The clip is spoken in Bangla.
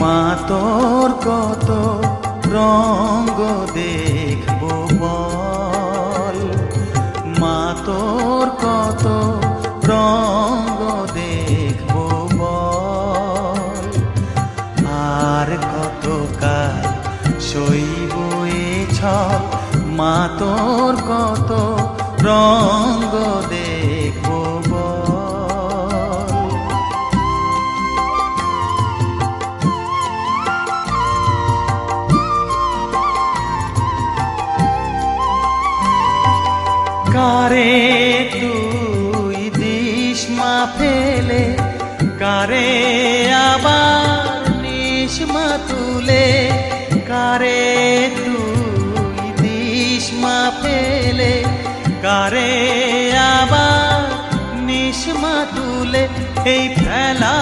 মা তোর কত রঙ্গ দেখবো বল, মা তোর কত রঙ্গ দেখবো বল, আর কত কাল সইব এ ছল, মা তোর কত রঙ্গ দেখবো বল। কারে তুই দিস মা ফেলে, কারে আবার নিস মা তুলে, কারে তুই দিস মা ফেলে, কারে আবার নিস মা তুলে, এই ফেলা